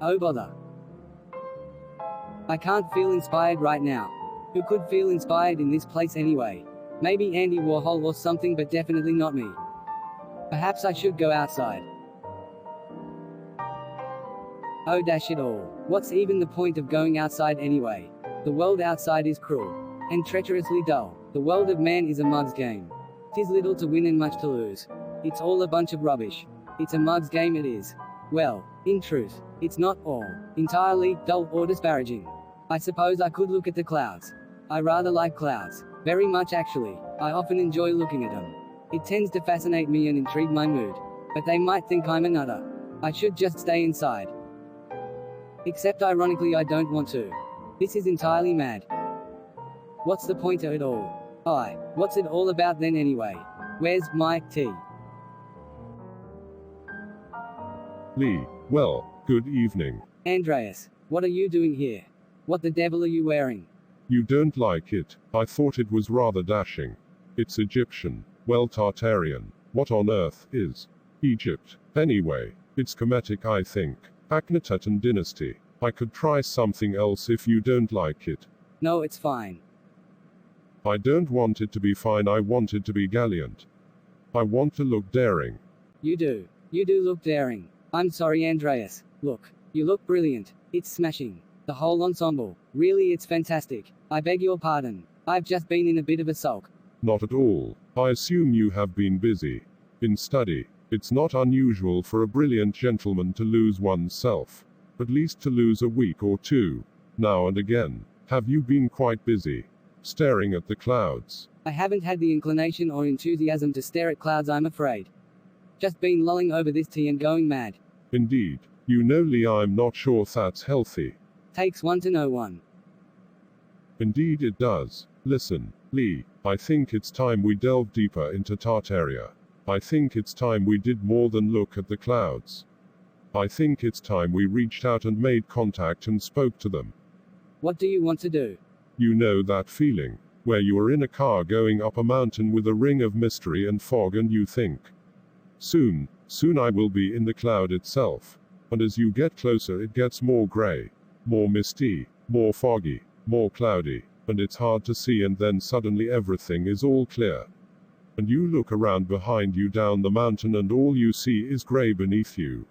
Oh bother. I can't feel inspired right now. Who could feel inspired in this place anyway? Maybe Andy Warhol or something, but definitely not me. Perhaps I should go outside. Oh dash it all. What's even the point of going outside anyway? The world outside is cruel and treacherously dull. The world of man is a mug's game. 'Tis little to win and much to lose. It's all a bunch of rubbish. It's a mug's game it is. Well, in truth, it's not all entirely dull or disparaging. I suppose I could look at the clouds. I rather like clouds. Very much actually. I often enjoy looking at them. It tends to fascinate me and intrigue my mood. But they might think I'm a nutter. I should just stay inside. Except ironically I don't want to. This is entirely mad. What's the point of it all? What's it all about then anyway? Where's my tea? Lee, well, good evening. Andreas, what are you doing here? What the devil are you wearing? You don't like it? I thought it was rather dashing. It's Egyptian. Well, Tartarian. What on earth is Egypt? Anyway, it's Kemetic, I think. Akhenaten dynasty. I could try something else if you don't like it. No, it's fine. I don't want it to be fine, I want it to be gallant. I want to look daring. You do. You do look daring. I'm sorry, Andreas. Look. You look brilliant. It's smashing. The whole ensemble. Really, it's fantastic. I beg your pardon. I've just been in a bit of a sulk. Not at all. I assume you have been busy in study. It's not unusual for a brilliant gentleman to lose oneself. At least to lose a week or two. Now and again. Have you been quite busy? Staring at the clouds? I haven't had the inclination or enthusiasm to stare at clouds, I'm afraid. Just been lolling over this tea and going mad. Indeed. You know, Lee, I'm not sure that's healthy. Takes one to know one. Indeed it does. Listen, Lee, I think it's time we delve deeper into Tartaria. I think it's time we did more than look at the clouds. I think it's time we reached out and made contact and spoke to them. What do you want to do? You know that feeling, where you are in a car going up a mountain with a ring of mystery and fog and you think, soon I will be in the cloud itself. And as you get closer it gets more gray, more misty, more foggy, more cloudy, and it's hard to see, and then suddenly everything is all clear. And you look around behind you down the mountain and all you see is gray beneath you.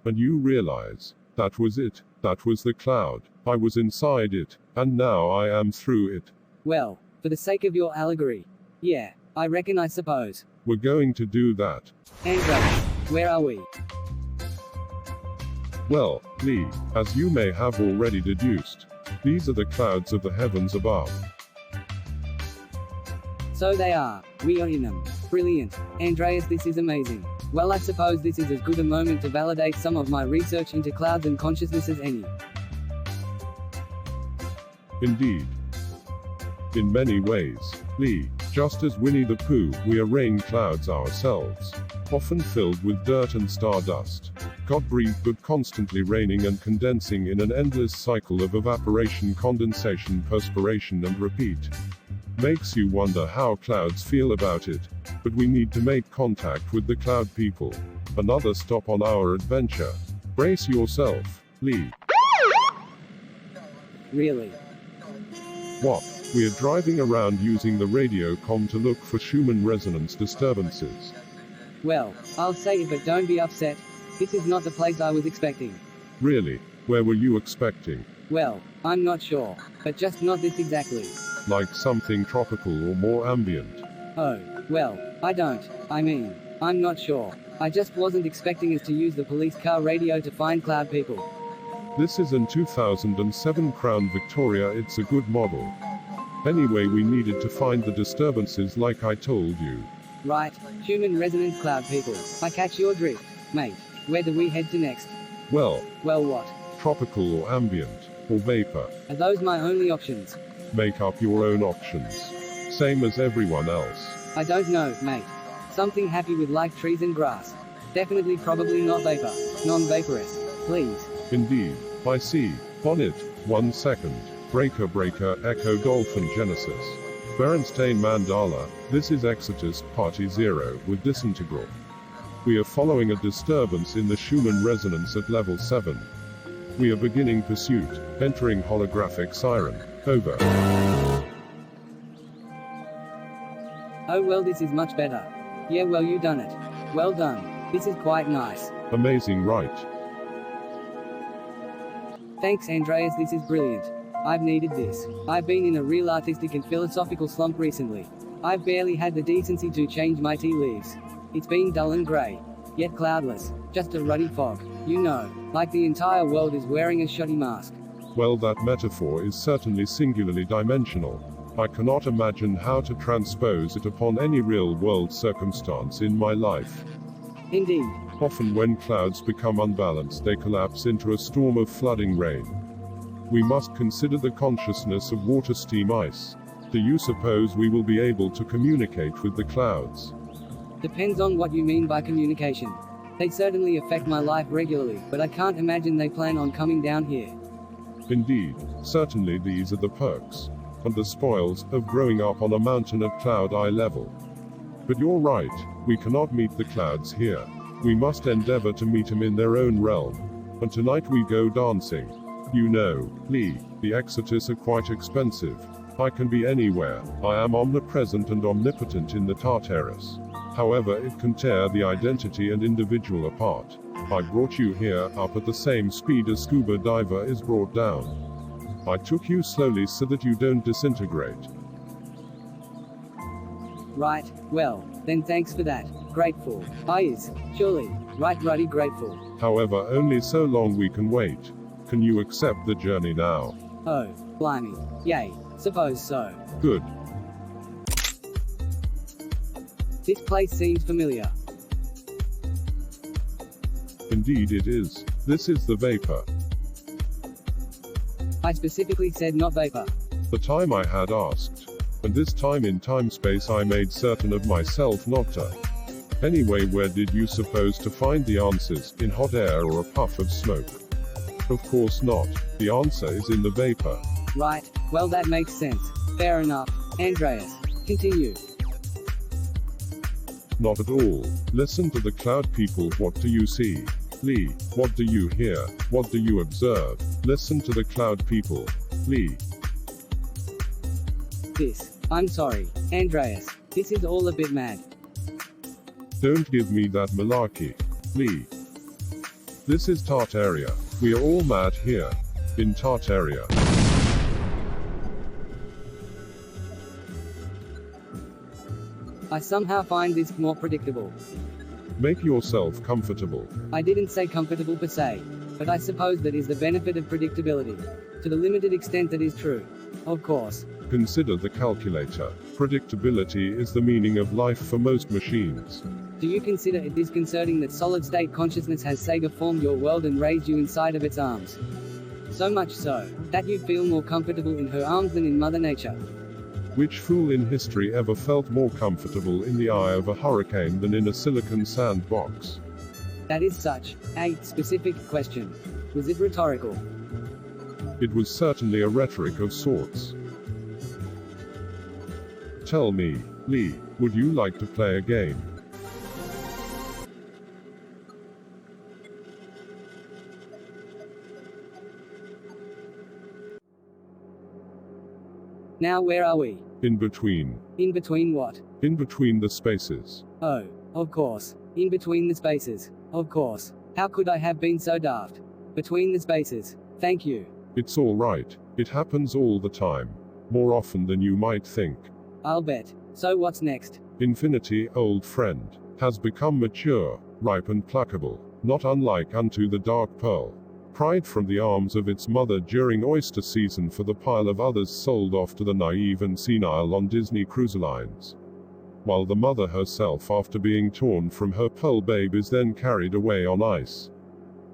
And you realize, that was it, that was the cloud, I was inside it, and now I am through it. Well, for the sake of your allegory. Yeah, I reckon, I suppose. We're going to do that. Andreas, where are we? Well, Lee, as you may have already deduced, these are the clouds of the heavens above. So they are. We are in them. Brilliant. Andreas, this is amazing. Well, I suppose this is as good a moment to validate some of my research into clouds and consciousness as any. Indeed. In many ways, Lee, just as Winnie the Pooh, we are rain clouds ourselves. Often filled with dirt and stardust. God-breathed but constantly raining and condensing in an endless cycle of evaporation, condensation, perspiration and repeat. Makes you wonder how clouds feel about it. But we need to make contact with the cloud people. Another stop on our adventure. Brace yourself, Lee. Really? What? We are driving around using the radio comm to look for Schumann resonance disturbances. Well, I'll say it, but don't be upset. This is not the place I was expecting. Really? Where were you expecting? Well, I'm not sure. But just not this exactly. Like something tropical or more ambient? Oh, well, I'm not sure. I just wasn't expecting us to use the police car radio to find cloud people. This is an 2007 Crown Victoria, it's a good model. Anyway, we needed to find the disturbances like I told you. Right, human resonance cloud people. I catch your drift, mate. Where do we head to next? Well, what? Tropical or ambient, or vapor. Are those my only options? Make up your own options. Same as everyone else. I don't know, mate. Something happy with like trees and grass. Definitely probably not vapor. Non-vaporous. Please. Indeed. I see. On it. 1 second. Breaker, Echo, Dolphin, Genesis. Berenstain Mandala. This is Exodus, Party 0, with Disintigral. We are following a disturbance in the Schumann resonance at level 7. We are beginning pursuit. Entering holographic siren. Over. Oh well, this is much better. Yeah, well, you done it. Well done. This is quite nice. Amazing, right? Thanks, Andreas, this is brilliant. I've needed this. I've been in a real artistic and philosophical slump recently. I've barely had the decency to change my tea leaves. It's been dull and grey. Yet cloudless. Just a ruddy fog. You know, like the entire world is wearing a shoddy mask. Well, that metaphor is certainly singularly dimensional. I cannot imagine how to transpose it upon any real-world circumstance in my life. Indeed. Often when clouds become unbalanced, they collapse into a storm of flooding rain. We must consider the consciousness of water, steam, ice. Do you suppose we will be able to communicate with the clouds? Depends on what you mean by communication. They certainly affect my life regularly, but I can't imagine they plan on coming down here. Indeed, certainly these are the perks and the spoils of growing up on a mountain at cloud eye level. But you're right, we cannot meet the clouds here. We must endeavor to meet them in their own realm. And tonight we go dancing. You know, Lee, the exotists are quite expensive. I can be anywhere. I am omnipresent and omnipotent in the Tartarus. However, it can tear the identity and individual apart. I brought you here up at the same speed a scuba diver is brought down. I took you slowly so that you don't disintegrate. Right, well, then thanks for that. Grateful. I is, surely, right ruddy grateful. However, only so long we can wait. Can you accept the journey now? Oh, blimey. Yay, suppose so. Good. This place seems familiar. Indeed it is. This is the vapor. I specifically said not vapor. The time I had asked. And this time in time-space I made certain of myself not to. Anyway, where did you suppose to find the answers? In hot air or a puff of smoke? Of course not. The answer is in the vapor. Right, well that makes sense. Fair enough. Andreas, continue. Not at all. Listen to the cloud people. What do you see? Lee, what do you hear? What do you observe? Listen to the cloud people. Lee. I'm sorry, Andreas. This is all a bit mad. Don't give me that malarkey. Lee. This is Tartaria. We are all mad here. In Tartaria. I somehow find this more predictable. Make yourself comfortable. I didn't say comfortable per se, but I suppose that is the benefit of predictability. To the limited extent that is true. Of course. Consider the calculator. Predictability is the meaning of life for most machines. Do you consider it disconcerting that solid-state consciousness has Sega formed your world and raised you inside of its arms? So much so, that you feel more comfortable in her arms than in Mother Nature. Which fool in history ever felt more comfortable in the eye of a hurricane than in a silicon sandbox? That is such a specific question. Was it rhetorical? It was certainly a rhetoric of sorts. Tell me, Lee, would you like to play a game? Now where are we? In between. In between what? In between the spaces. Oh, of course. In between the spaces. Of course. How could I have been so daft? Between the spaces. Thank you. It's all right. It happens all the time. More often than you might think. I'll bet. So what's next? Infinity, old friend, has become mature, ripe and placable, not unlike unto the dark pearl. Pried from the arms of its mother during oyster season for the pile of others sold off to the naive and senile on Disney Cruise Lines. While the mother herself, after being torn from her pearl babe, is then carried away on ice.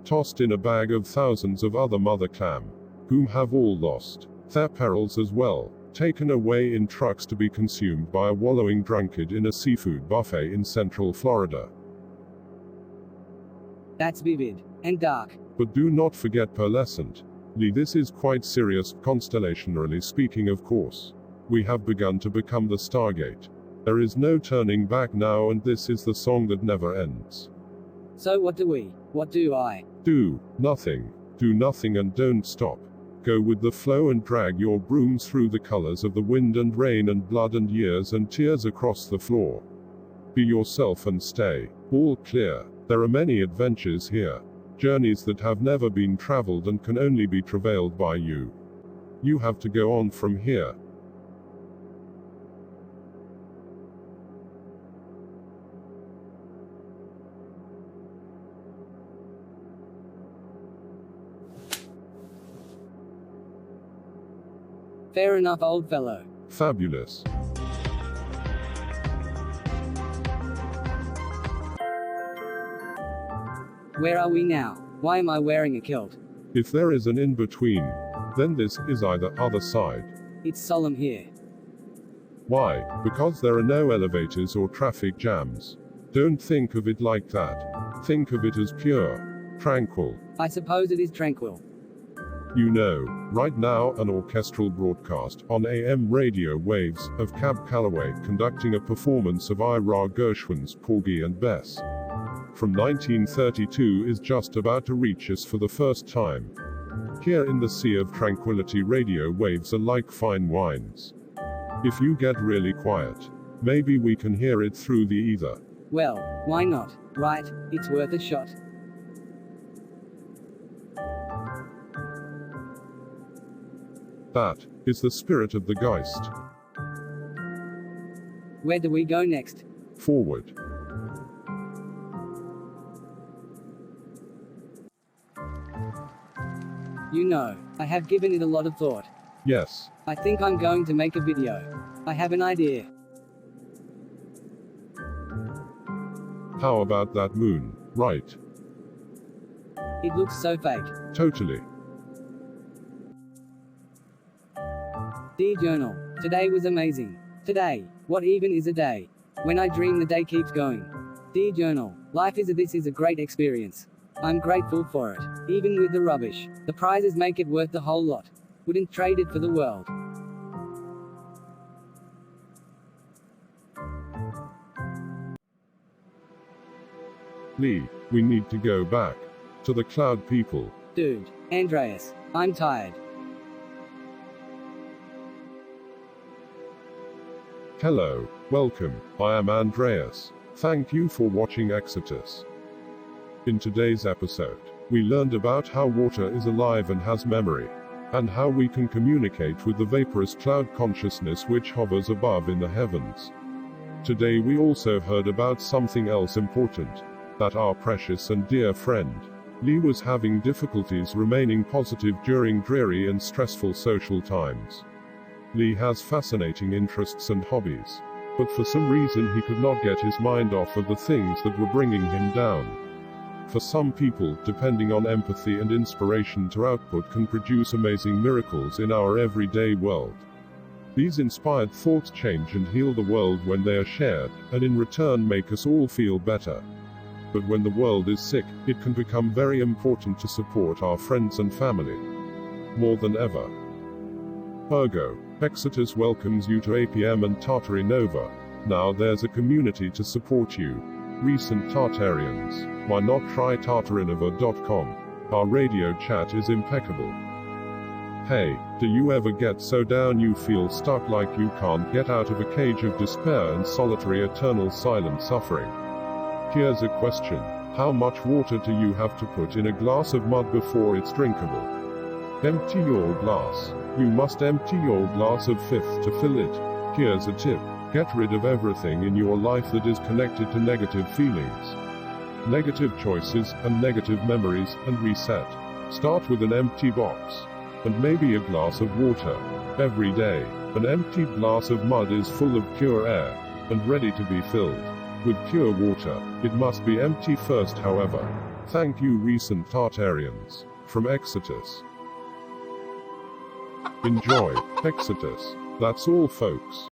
Tossed in a bag of thousands of other mother clam, whom have all lost their perils as well, taken away in trucks to be consumed by a wallowing drunkard in a seafood buffet in Central Florida. That's vivid and dark. But do not forget pearlescent. Lee, this is quite serious, constellationally speaking, of course. We have begun to become the Stargate. There is no turning back now, and this is the song that never ends. So what do I? Do nothing. Do nothing and don't stop. Go with the flow and drag your broom through the colors of the wind and rain and blood and years and tears across the floor. Be yourself and stay all clear. There are many adventures here. Journeys that have never been traveled and can only be travailed by you. You have to go on from here. Fair enough, old fellow. Fabulous. Where are we now? Why am I wearing a kilt? If there is an in-between, then this is either other side. It's solemn here. Why? Because there are no elevators or traffic jams. Don't think of it like that. Think of it as pure, tranquil. I suppose it is tranquil. You know, right now an orchestral broadcast on AM radio waves of Cab Calloway conducting a performance of Ira Gershwin's Porgy and Bess from 1932 is just about to reach us for the first time. Here in the sea of tranquility, radio waves are like fine wines. If you get really quiet, maybe we can hear it through the ether. Well, why not, right? It's worth a shot. That is the spirit of the Geist. Where do we go next? Forward. You know, I have given it a lot of thought. Yes. I think I'm going to make a video. I have an idea. How about that moon, right? It looks so fake. Totally. Dear Journal, today was amazing. Today, what even is a day? When I dream, the day keeps going. Dear Journal, this is a great experience. I'm grateful for it, even with the rubbish. The prizes make it worth the whole lot. Wouldn't trade it for the world. Lee, we need to go back to the cloud people. Dude, Andreas, I'm tired. Hello, welcome, I am Andreas. Thank you for watching Exodus. In today's episode, we learned about how water is alive and has memory, and how we can communicate with the vaporous cloud consciousness which hovers above in the heavens. Today we also heard about something else important, that our precious and dear friend, Lee, was having difficulties remaining positive during dreary and stressful social times. Lee has fascinating interests and hobbies, but for some reason he could not get his mind off of the things that were bringing him down. For some people, depending on empathy and inspiration to output can produce amazing miracles in our everyday world. These inspired thoughts change and heal the world when they are shared, and in return make us all feel better. But when the world is sick, it can become very important to support our friends and family. More than ever. Ergo, Exodus welcomes you to APM and Tartary Nova. Now there's a community to support you. Recent Tartarians. Why not try tartarinova.com? Our radio chat is impeccable. Hey, do you ever get so down you feel stuck like you can't get out of a cage of despair and solitary eternal silent suffering? Here's a question. How much water do you have to put in a glass of mud before it's drinkable? Empty your glass. You must empty your glass of fifth to fill it. Here's a tip. Get rid of everything in your life that is connected to negative feelings, negative choices, and negative memories, and reset. Start with an empty box, and maybe a glass of water. Every day, an empty glass of mud is full of pure air, and ready to be filled with pure water. It must be empty first, however. Thank you, recent Tartarians. From Exodus. Enjoy, Exodus. That's all, folks.